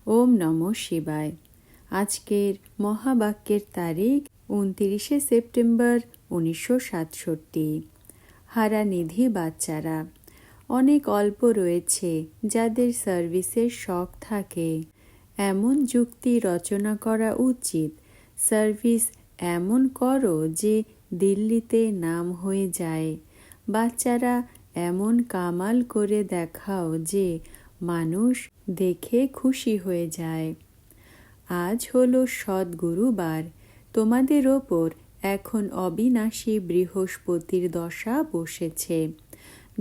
ওম নমঃ শিবায়। আজকের মহাবাক্যের তারিখ 29শে সেপ্টেম্বর 1967। হারানিধি বাচ্চারা, অনেক অল্প রয়েছে যাদের সার্ভিসের শখ থাকে। এমন যুক্তি রচনা করা উচিত, সার্ভিস এমন করো যে দিল্লিতে নাম হয়ে যায়। বাচ্চারা, এমন কামাল করে দেখাও যে মানুষ দেখে খুশি হয়ে যায়। আজ হলো সদ্গুরুবার। তোমাদের ওপর এখন অবিনাশী বৃহস্পতির দশা বসেছে।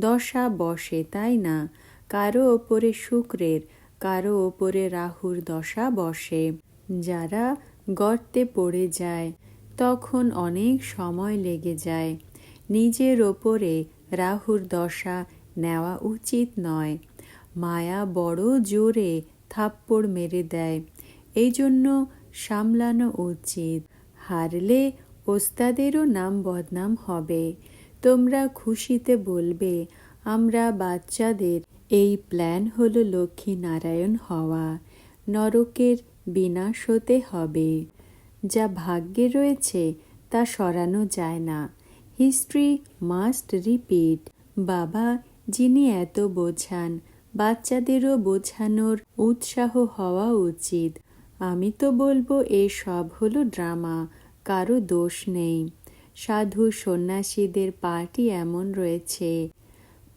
দশা বসে, তাই না? কারো ওপরে শুক্রের, কারো ওপরে রাহুর দশা বসে। যারা গর্তে পড়ে যায় তখন অনেক সময় লেগে যায়। নিজের ওপরে রাহুর দশা নেওয়া উচিত নয়। মায়া বড় জোরে থাপ্পড় মেরে দেয়, এই জন্য সামলানো উচিত। হারলে ওস্তাদেরও নাম বদনাম হবে। তোমরা খুশিতে বলবে, আমরা বাচ্চাদের এই প্ল্যান হলো লক্ষ্মী নারায়ণ হওয়া, নরকের বিনাশ হতে হবে। যা ভাগ্যে রয়েছে তা সরানো যায় না। History must repeat. বাবা যিনি এত বোঝান, বাচ্চাদেরও বোঝানোর উৎসাহ হওয়া উচিত। আমি তো বলবো সব হলো ড্রামা, কারো দোষ নেই। সাধু সন্ন্যাসীদের পার্টি এমন রয়েছে,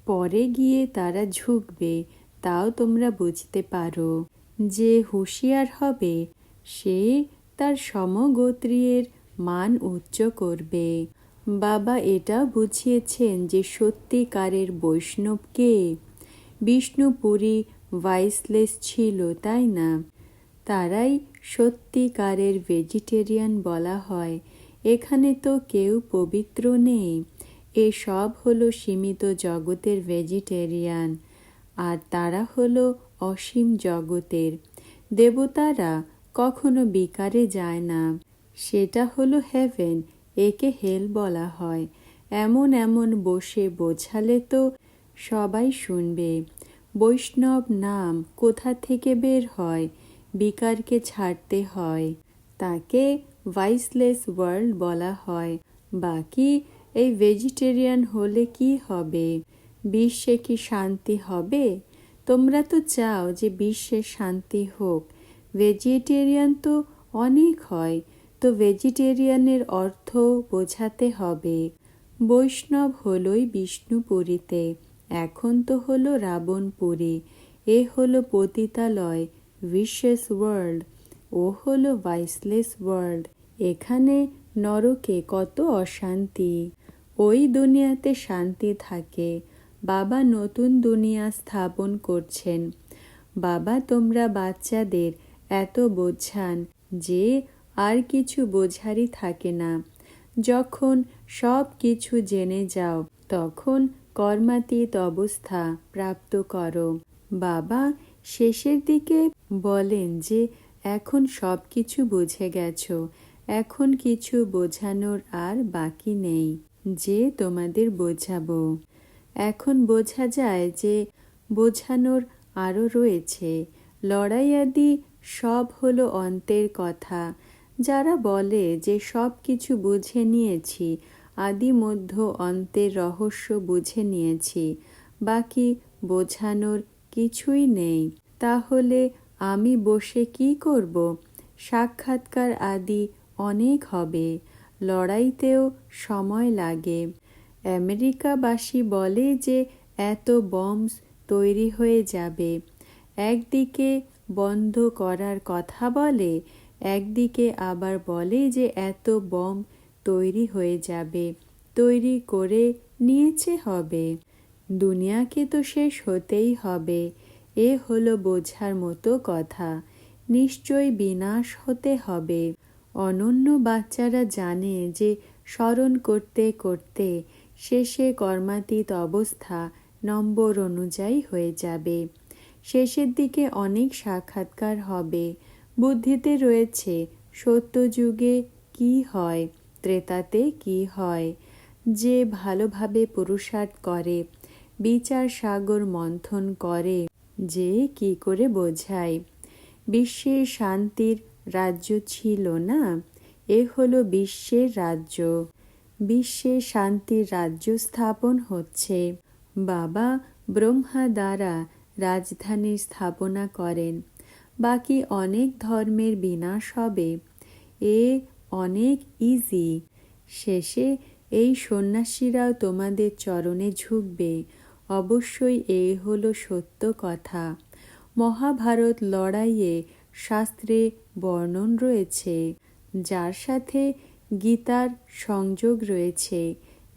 পরে গিয়ে তারা ঝুঁকবে, তাও তোমরা বুঝতে পারো। যে হুঁশিয়ার হবে সে তার সমগোত্রীয়ের মান উচ্চ করবে। বাবা এটা বুঝিয়েছেন যে সত্যিকারের বৈষ্ণব কে। বিষ্ণুপুরী ভাইসলেস ছিল, তাই না? তারাই সত্যিকারের ভেজিটেরিয়ান বলা হয়। এখানে তো কেউ পবিত্র নেই। এসব হলো সীমিত জগতের ভেজিটেরিয়ান, আর তারা হলো অসীম জগতের। দেবতারা কখনো বিকারে যায় না, সেটা হলো হেভেন, একে হেল বলা হয়। এমন এমন বসে বোঝালে তো সবাই শুনবে। বৈষ্ণব নাম কোথা থেকে বের হয়? বিকারকে ছাড়তে হয়, তাকে ভাইসলেস ওয়ার্ল্ড বলা হয়। বাকি এই ভেজিটেরিয়ান হলে কি হবে? বিশ্বে কি শান্তি হবে? তোমরা তো চাও যে বিশ্বে শান্তি হোক। ভেজিটেরিয়ান তো অনেক হয়, তো ভেজিটেরিয়ানের অর্থ বোঝাতে হবে। বৈষ্ণব হলোই বিষ্ণুপুরীতে, এখন তো হলো রাবণপুরী। এ হলো পতিতালয়, ভিশিয়াস ওয়ার্ল্ড। ও হলো ভাইসলেস ওয়ার্ল্ড। এখানে নরকে কত অশান্তি, ওই দুনিয়াতে শান্তি থাকে। বাবা নতুন দুনিয়া স্থাপন করছেন। বাবা তোমরা বাচ্চাদের এত বোঝান যে আর কিছু বোঝারই থাকে না। যখন সব কিছু জেনে যাও তখন কর্মাতীত অবস্থা প্রাপ্ত করো। বাবা শেষের দিকে বলেন যে এখন সব কিছু বুঝে গেছো, এখন কিছু বোঝানোর আর বাকি নেই যে তোমাদের বোঝাবো। এখন বোঝা যায় যে বোঝানোর আরও রয়েছে। লড়াই আদি সব হলো অন্তের কথা। যারা বলে যে সব কিছু বুঝে নিয়েছি, আদি মধ্য অন্তের রহস্য বুঝে নিয়েছি, বাকি বোঝানোর কিছুই নেই, তাহলে আমি বসে কি করব? সাক্ষাৎকার আদি অনেক হবে, লড়াইতেও সময় লাগে। আমেরিকাবাসী বলে যে এত বম্বস তৈরি হয়ে যাবে। একদিকে বন্ধ করার কথা বলে, একদিকে আবার বলে যে এত বম্ব তৈরি হয়ে যাবে, তৈরি করে নিয়েছে হবে। দুনিয়াকে তো শেষ হতেই হবে। এ হলো বোঝার মতো কথা। নিশ্চয় বিনাশ হতে হবে। অনন্য বাচ্চারা জানে যে স্মরণ করতে করতে শেষে কর্মাতীত অবস্থা নম্বর অনুযায়ী হয়ে যাবে। শেষের দিকে অনেক সাক্ষাৎকার হবে। বুদ্ধিতে রয়েছে সত্যযুগে কি হয়, ত্রেতাতে কি হয়। যে ভালোভাবে পুরুষার্থ করে, বিচার সাগর মন্থন করে যে কি করে বোঝায়। বিশ্বের শান্তির রাজ্য ছিল না, এ হলো বিশ্বের রাজ্য। বিশ্বে শান্তির রাজ্য স্থাপন হচ্ছে। বাবা ব্রহ্মা দ্বারা রাজধানীর স্থাপনা করেন। বাকি অনেক ধর্মের বিনাশ হবে। এ অনেক ইজি। শেষে এই সন্ন্যাসীরাও তোমাদের চরণে ঝুঁকবে। অবশ্যই এ হলো সত্য কথা। মহাভারত লড়াইয়ে শাস্ত্রে বর্ণন রয়েছে, যার সাথে গীতার সংযোগ রয়েছে।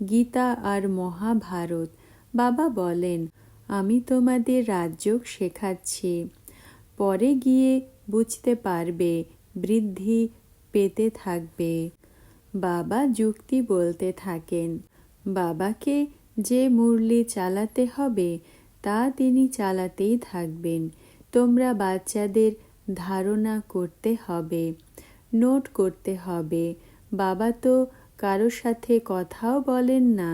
গীতা আর মহাভারত। বাবা বলেন, আমি তোমাদের রাজযোগ শেখাচ্ছি, পরে গিয়ে বুঝতে পারবে, বৃদ্ধি পেতে থাকবে। বাবা যুক্তি বলতে থাকেন। বাবাকে যে মুরলি চালাতে হবে তা তিনি চালাতেই থাকবেন। তোমরা বাচ্চাদের ধারণা করতে হবে, নোট করতে হবে। বাবা তো কারো সাথে কথাও বলেন না,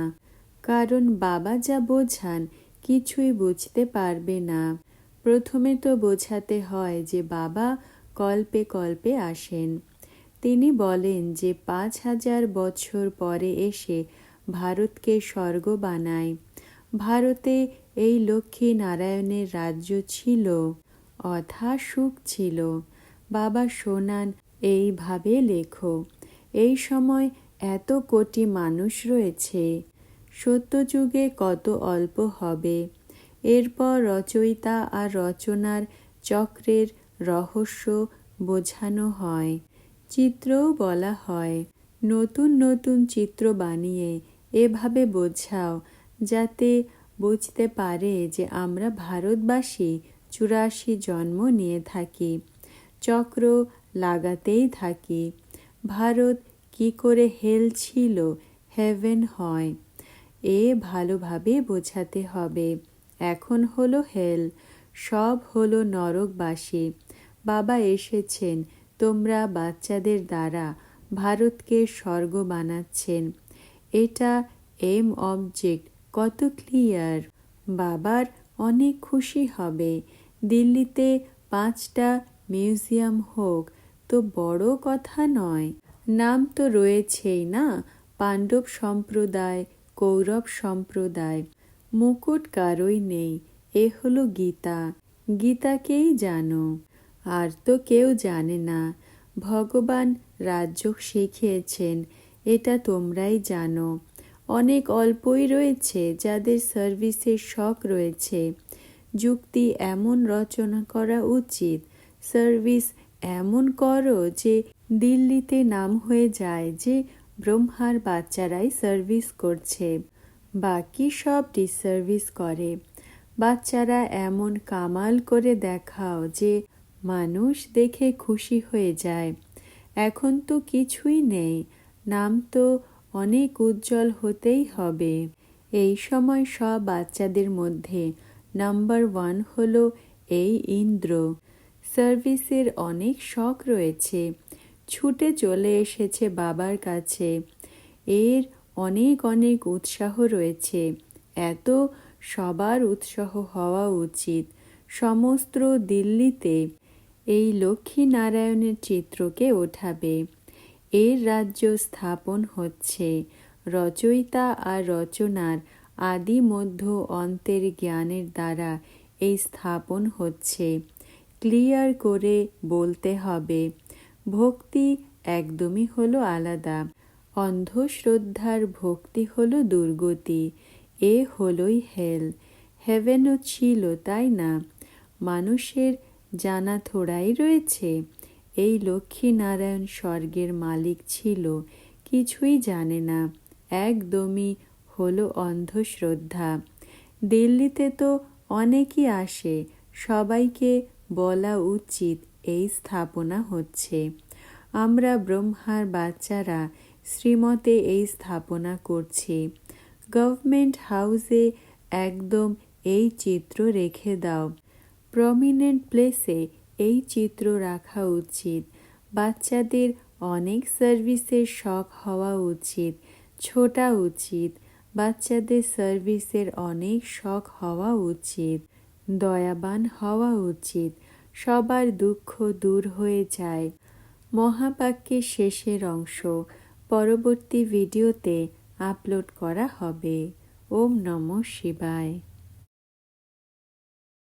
কারণ বাবা যা বোঝান কিছুই বুঝতে পারবে না। প্রথমে তো বোঝাতে হয় যে বাবা কল্পে কল্পে আসেন। তিনি বলেন যে 5000 বছর পরে এসে ভারতকে স্বর্গ বানায়। ভারতে এই লক্ষ্মী নারায়ণের রাজ্য ছিল, অথা সুখ ছিল। বাবা শোনান, এইভাবে লেখো। এই সময় এত কোটি মানুষ রয়েছে, সত্যযুগে কত অল্প হবে। এরপর রচয়িতা আর রচনার চক্রের রহস্য বোঝানো হয়, চিত্রও বলা হয়। নতুন নতুন চিত্র বানিয়ে এভাবে বোঝাও যাতে বুঝতে পারে যে আমরা ভারতবাসী 84 জন্ম নিয়ে থাকি, চক্র লাগাতেই থাকি। ভারত কি করে হেল ছিল হেভেন হয়, এ ভালোভাবে বোঝাতে হবে। এখন হলো হেল, সব হলো নরকবাসী। বাবা এসেছেন, তোমরা বাচ্চাদের দ্বারা ভারতকে স্বর্গ বানাচ্ছেন। এটা এম অবজেক্ট কত ক্লিয়ার। বাবার অনেক খুশি হবে। দিল্লিতে 5টা মিউজিয়াম হোক তো বড় কথা নয়। নাম তো রয়েছেই না, পাণ্ডব সম্প্রদায়, কৌরব সম্প্রদায়। মুকুট কারোই নেই। এ হলো গীতা। গীতাকেই জানো, আর তো কেউ জানে না। ভগবান রাজযোগ শিখিয়েছেন, এটা তোমরাই জানো। অনেক অল্পই রয়েছে যাদের সার্ভিসের শখ রয়েছে। যুক্তি এমন রচনা করা উচিত, সার্ভিস এমন করো যে দিল্লিতে নাম হয়ে যায় যে ব্রহ্মার বাচ্চারাই সার্ভিস করছে, বাকি সব ডিসার্ভিস করে। বাচ্চারা এমন কামাল করে দেখাও যে মানুষ দেখে খুশি হয়ে যায়। এখন তো কিছুই নেই, নাম তো অনেক উজ্জ্বল হতেই হবে। এই সময় সব বাচ্চাদের মধ্যে নাম্বার 1 হলো এই ইন্দ্র। সার্ভিসের অনেক শখ রয়েছে, ছুটে চলে এসেছে বাবার কাছে। এর অনেক অনেক উৎসাহ রয়েছে। এত সবার উৎসাহ হওয়া উচিত। সমস্ত দিল্লিতে এই লক্ষ্মী নারায়ণের চিত্রকে ওঠাবে। এর রাজ্য স্থাপন হচ্ছে। রচয়িতা আর রচনার আদি মধ্য অন্তের জ্ঞানের দ্বারা এই স্থাপন হচ্ছে। ক্লিয়ার করে বলতে হবে। ভক্তি একদমই হলো আলাদা। অন্ধশ্রদ্ধার ভক্তি হলো দুর্গতি। এ হলোই হেল। হেভেনও ছিল, তাই না? মানুষের জানা থোড়াই রয়েছে এই লক্ষ্মী নারায়ণ স্বর্গের মালিক ছিল, কিছুই জানে না। একদমই হলো অন্ধশ্রদ্ধা। দিল্লিতে তো অনেকেই আসে, সবাইকে বলা উচিত এই স্থাপনা হচ্ছে। আমরা ব্রহ্মার বাচ্চারা শ্রীমতে এই স্থাপনা করছি। গভর্নমেন্ট হাউসে একদম এই চিত্র রেখে দাও। প্রমিনেন্ট প্লেসে এই চিত্র রাখা উচিত। বাচ্চাদের অনেক সার্ভিসের শখ হওয়া উচিত, ছোটা উচিত। বাচ্চাদের সার্ভিসের অনেক শখ হওয়া উচিত, দয়াবান হওয়া উচিত। সবার দুঃখ দূর হয়ে যায়। মহাবাক্যের শেষের অংশ পরবর্তী ভিডিওতে আপলোড করা হবে। ওম নমঃ শিবায়।